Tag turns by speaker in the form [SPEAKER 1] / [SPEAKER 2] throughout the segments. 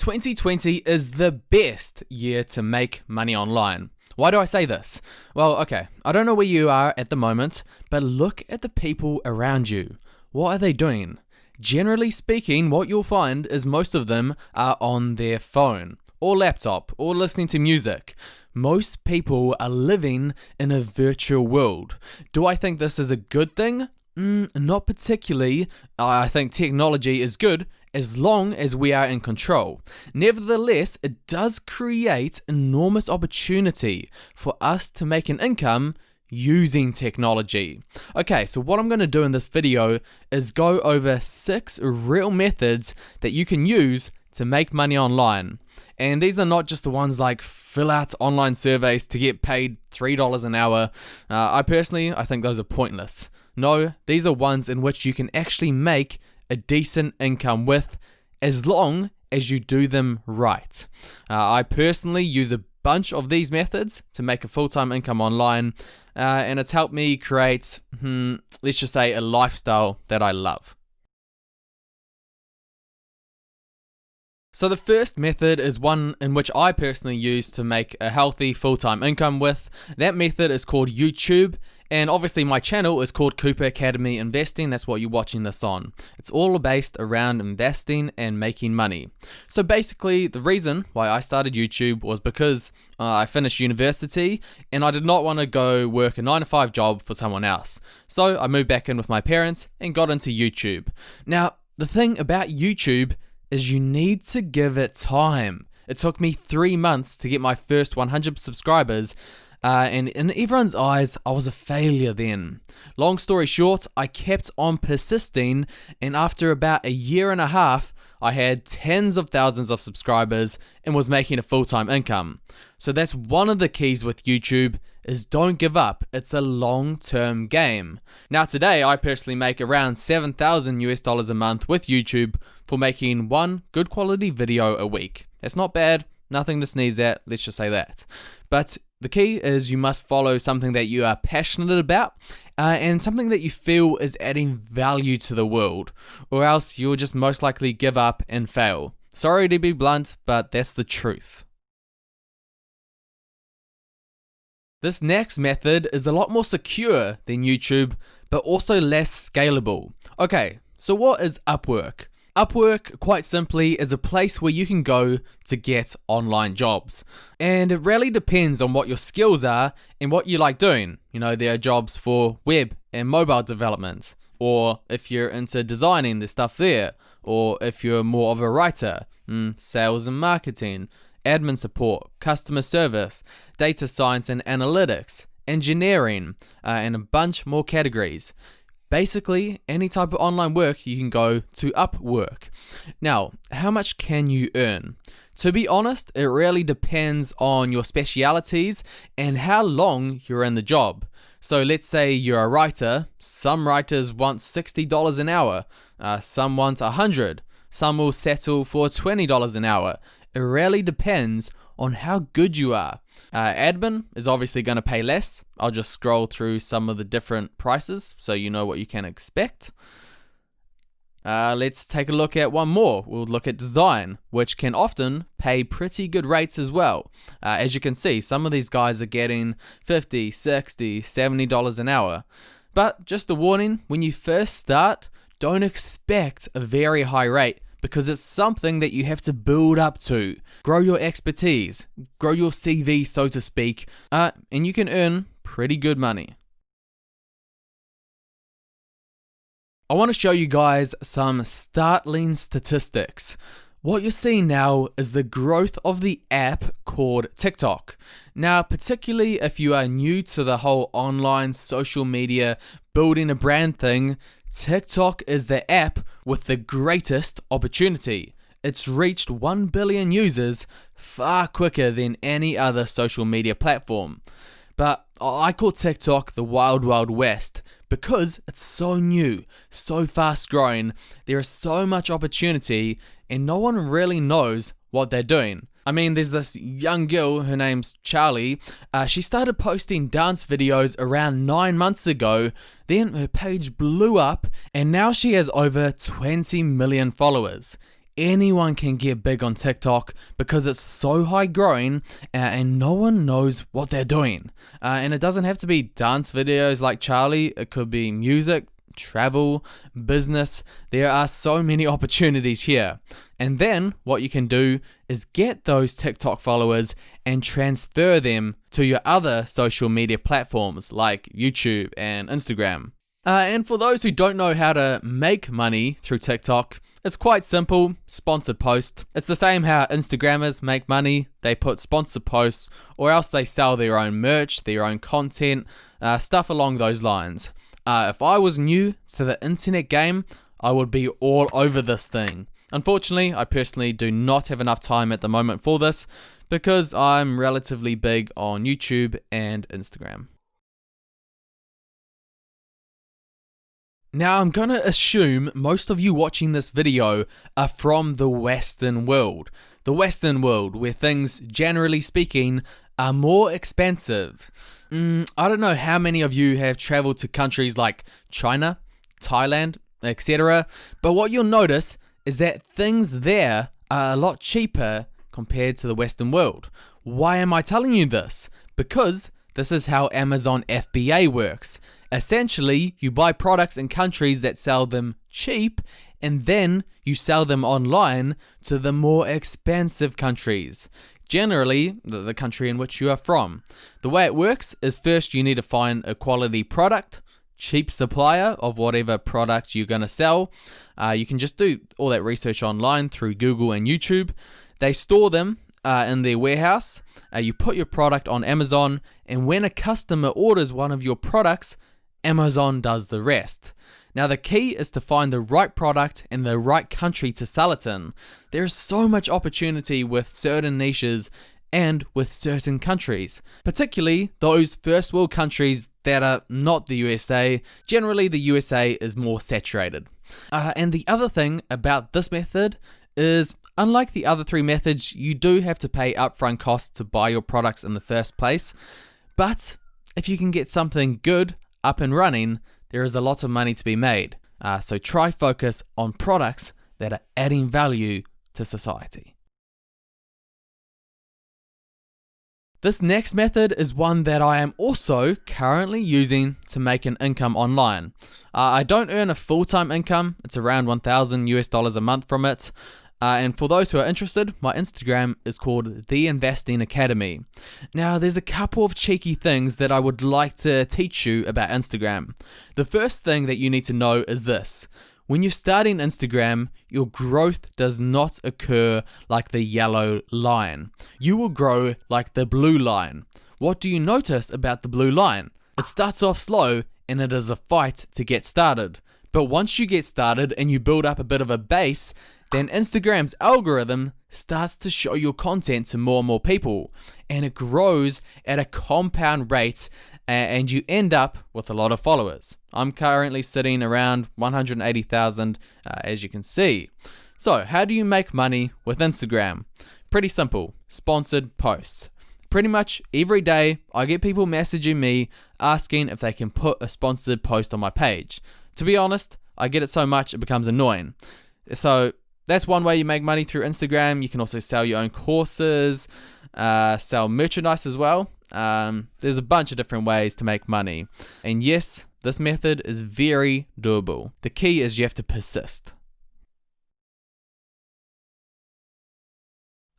[SPEAKER 1] 2020 is the best year to make money online. Why do I say this? Well, okay, I don't know where you are at the moment, but look at the people around you. What are they doing? Generally speaking, what you'll find is most of them are on their phone, or laptop, or listening to music. Most people are living in a virtual world. Do I think this is a good thing? Not particularly. I think technology is good as long as we are in control. Nevertheless, it does create enormous opportunity for us to make an income using technology. Okay, so what I'm going to do in this video is go over 6 real methods that you can use to make money online. And these are not just the ones like fill out online surveys to get paid $3 an hour. I think those are pointless. No, these are ones in which you can actually make a decent income with, as long as you do them right. I personally use a bunch of these methods to make a full-time income online, and it's helped me create, let's just say, a lifestyle that I love. So the first method is one in which I personally use to make a healthy full-time income with. That method is called YouTube, and obviously my channel is called Cooper Academy Investing. That's what you're watching this on. It's all based around investing and making money. So basically, the reason why I started YouTube was because I finished university and I did not want to go work a 9-to-5 job for someone else. So I moved back in with my parents and got into YouTube. Now, the thing about YouTube is you need to give it time. It took me 3 months to get my first 100 subscribers, and in everyone's eyes, I was a failure then. Long story short, I kept on persisting, and after about a year and a half, I had tens of thousands of subscribers and was making a full-time income. So that's one of the keys with YouTube, is don't give up. It's a long-term game. Now today, I personally make around $7,000 a month with YouTube for making one good quality video a week. That's not bad, nothing to sneeze at, let's just say that. But the key is you must follow something that you are passionate about, and something that you feel is adding value to the world, or else you'll just most likely give up and fail. Sorry to be blunt, but that's the truth. This next method is a lot more secure than YouTube, but also less scalable. Okay, so what is Upwork? Upwork, quite simply, is a place where you can go to get online jobs. And it really depends on what your skills are and what you like doing. You know, there are jobs for web and mobile development, or if you're into designing, there's stuff there, or if you're more of a writer, sales and marketing, admin support, customer service, data science and analytics, engineering, and a bunch more categories. Basically, any type of online work, you can go to Upwork. Now, how much can you earn? To be honest, it really depends on your specialities and how long you're in the job. So let's say you're a writer. Some writers want $60 an hour. Some want $100. Some will settle for $20 an hour. It really depends on how good you are. Admin is obviously going to pay less. I'll just scroll through some of the different prices so you know what you can expect. Let's take a look at one more. We'll look at design, which can often pay pretty good rates as well. As you can see, some of these guys are getting $50, $60, $70 an hour. But just a warning, when you first start, don't expect a very high rate, because it's something that you have to build up to. Grow your expertise, grow your CV, so to speak, and you can earn pretty good money. I want to show you guys some startling statistics. What you're seeing now is the growth of the app called TikTok. Now, particularly if you are new to the whole online social media building a brand thing, TikTok is the app with the greatest opportunity. It's reached 1 billion users far quicker than any other social media platform. But I call TikTok the wild, wild west because it's so new, so fast growing. There is so much opportunity and no one really knows what they're doing. I mean, there's this young girl, her name's Charlie. She started posting dance videos around 9 months ago. Then her page blew up and now she has over 20 million followers. anyone can get big on TikTok because it's so high growing and no one knows what they're doing. And it doesn't have to be dance videos like Charlie, it could be music, travel, business. There are so many opportunities here. And then what you can do is get those TikTok followers and transfer them to your other social media platforms like YouTube and Instagram. And for those who don't know how to make money through TikTok, it's quite simple. Sponsored post. It's the same how Instagrammers make money. They put sponsored posts, or else they sell their own merch, their own content, stuff along those lines. If I was new to the internet game, I would be all over this thing. Unfortunately, I personally do not have enough time at the moment for this because I'm relatively big on YouTube and Instagram. Now, I'm going to assume most of you watching this video are from the Western world. The Western world, where things, generally speaking, are more expensive. I don't know how many of you have traveled to countries like China, Thailand, etc. But what you'll notice is that things there are a lot cheaper compared to the Western world. Why am I telling you this? Because this is how Amazon FBA works. Essentially, you buy products in countries that sell them cheap, and then you sell them online to the more expensive countries. Generally, the country in which you are from. The way it works is first you need to find a quality product, cheap supplier of whatever product you're going to sell. You can just do all that research online through Google and YouTube. They store them in their warehouse. You put your product on Amazon, and when a customer orders one of your products, Amazon does the rest. Now the key is to find the right product in the right country to sell it in. There is so much opportunity with certain niches and with certain countries, particularly those first world countries that are not the USA. Generally the USA is more saturated. And the other thing about this method is, unlike the other three methods, you do have to pay upfront costs to buy your products in the first place. But if you can get something good up and running, there is a lot of money to be made. So try focus on products that are adding value to society. This next method is one that I am also currently using to make an income online. I don't earn a full-time income. It's around $1,000 a month from it. And for those who are interested, my Instagram is called The Investing Academy. Now, there's a couple of cheeky things that I would like to teach you about Instagram. The first thing that you need to know is this. When you're starting Instagram, your growth does not occur like the yellow line. You will grow like the blue line. What do you notice about the blue line? It starts off slow and it is a fight to get started. But once you get started and you build up a bit of a base, then Instagram's algorithm starts to show your content to more and more people, and it grows at a compound rate, and you end up with a lot of followers. I'm currently sitting around 180,000, as you can see. So how do you make money with Instagram? Pretty simple. Sponsored posts. Pretty much every day I get people messaging me asking if they can put a sponsored post on my page. To be honest, I get it so much it becomes annoying. So that's one way you make money through Instagram. You can also sell your own courses, sell merchandise as well. There's a bunch of different ways to make money. And yes, this method is very doable. The key is you have to persist.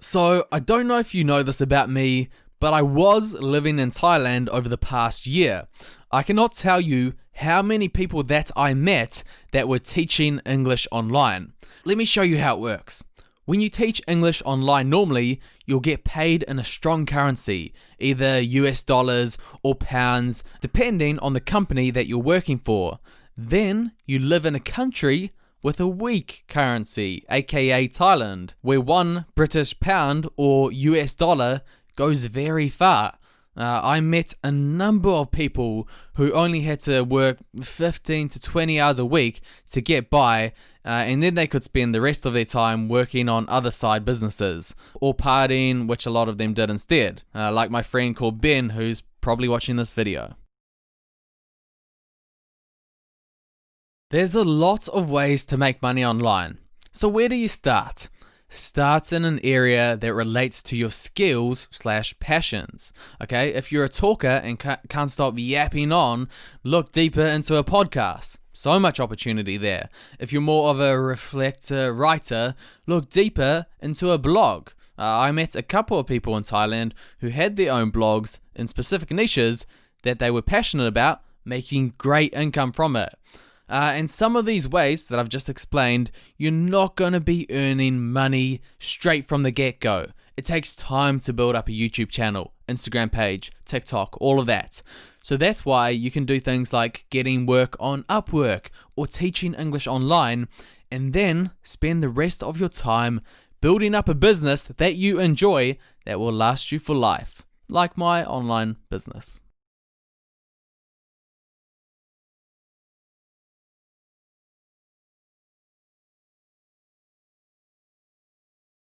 [SPEAKER 1] So I don't know if you know this about me, but I was living in Thailand over the past year. I cannot tell you how many people that I met that were teaching English online. Let me show you how it works. When you teach English online normally, you'll get paid in a strong currency, either US dollars or pounds, depending on the company that you're working for. Then you live in a country with a weak currency, aka Thailand, where one British pound or US dollar goes very far. I met a number of people who only had to work 15 to 20 hours a week to get by, and then they could spend the rest of their time working on other side businesses or partying, which a lot of them did instead, like my friend called Ben, who's probably watching this video. There's a lot of ways to make money online. So where do you start? Start in an area that relates to your skills/passions. Okay, if you're a talker and can't stop yapping on, look deeper into a podcast. So much opportunity there. If you're more of a reflector writer, look deeper into a blog. I met a couple of people in Thailand who had their own blogs in specific niches that they were passionate about, making great income from it. And some of these ways that I've just explained, you're not going to be earning money straight from the get-go. It takes time to build up a YouTube channel, Instagram page, TikTok, all of that. So that's why you can do things like getting work on Upwork or teaching English online, and then spend the rest of your time building up a business that you enjoy that will last you for life, like my online business.